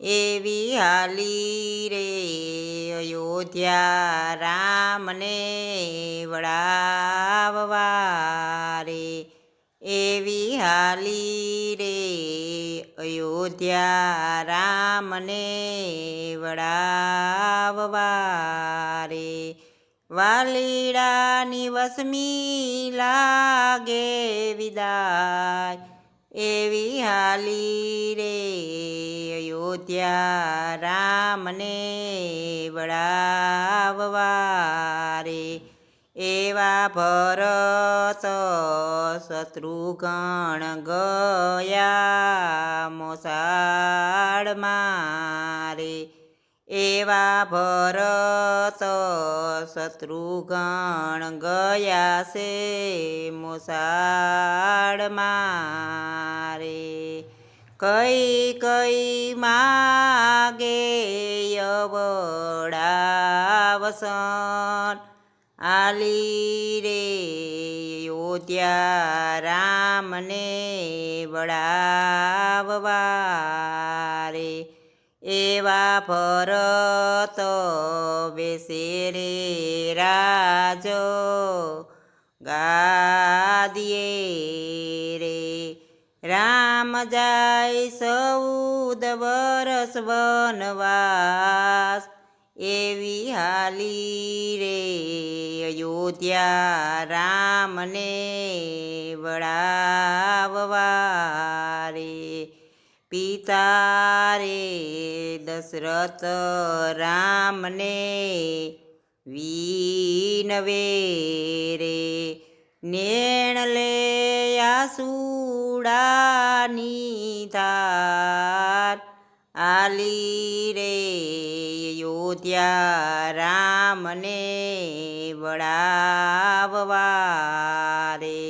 એવી હાલી રે અયોધ્યા રામને વળાવવા રે. એવી હાલી રે અયોધ્યા રામને વળાવવા રે. વાલીડાની વસમી લાગે વિદાય, એવી હાલી રે અયોધ્યા રામને વળાવવા રે. એવા ભરત શત્રુઘ્ન ગયા મોસાળમાં રે. એવા ભરત શત્રુઘ્ન ગયા છે મોસાળમાં રે. કઈ કઈ માગે અવળાવસન, આલી રે અયોધ્યા રામને વળાવવા રે. એવા ભરત બેસે રે રાજો ગાદીએ રે. રામ જાય 14 વરસ વનવાસ, એવી હાલી રે અયોધ્યા રામને વળાવવા રે. પિતા રે દશરથ રામને વિનવે રે. નેણ લે આસુડાની ધાર, આલી રે અયોધ્યા રામને વળાવવા રે.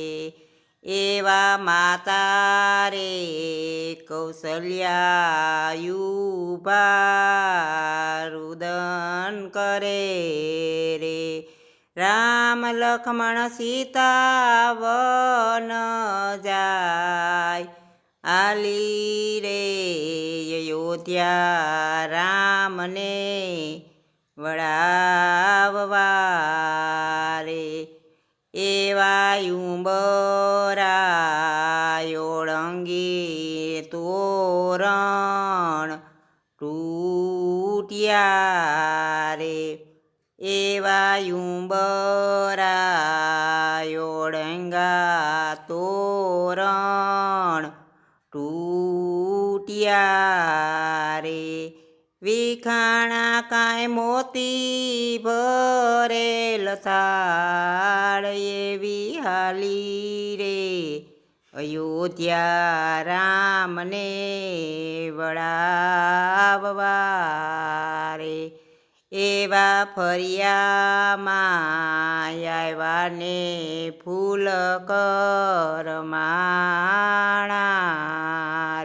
એવા માતા રે કૌશલ્યા યુભા રુદન કરે રે. રામ લક્ષ્મણ સીતા વન જાય, આલી રે અયોધ્યા રામને વળાવવા રે. એવા યુંબરા ઓળંગી તોરણ તૂટ્યા રે. એવા યુંબરા ઓળંગા તોરણ તૂટ્યા રે. વિખાણા કાંઈ મોતી ભરેલ થાળ, એવી હાલી રે અયોધ્યા રામને વળાવવા રે. એવા ફરિયામાં આવ્યા ને ફૂલ કરમાણા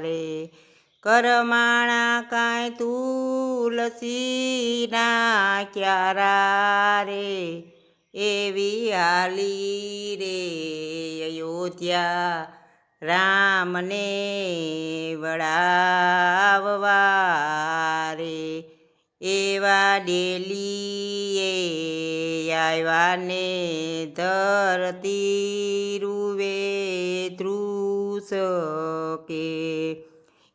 રે. કરમાણા કાંઈ તુલસીના ક્યારા રે, એવી હાલી રે અયોધ્યા રામને વળાવવા રે. એવા ડેલીએ આવ્યા ને ધરતી રૂવે ધ્રુસકે,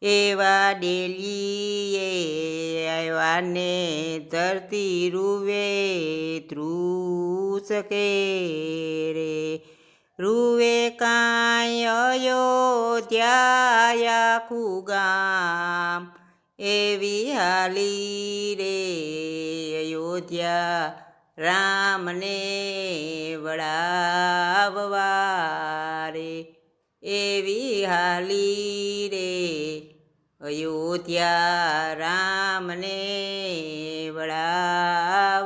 એવા ડેલીએ આવ્યા ને ધરતી રૂવે ધ્રુસકે રે. રૂવે કાંઈ અયોધ્યા આખું ગામ, એવી હાલી રે અયોધ્યા રામને વળાવવા રે. એવી હાલી રે અયોધ્યા રામને વળાવવા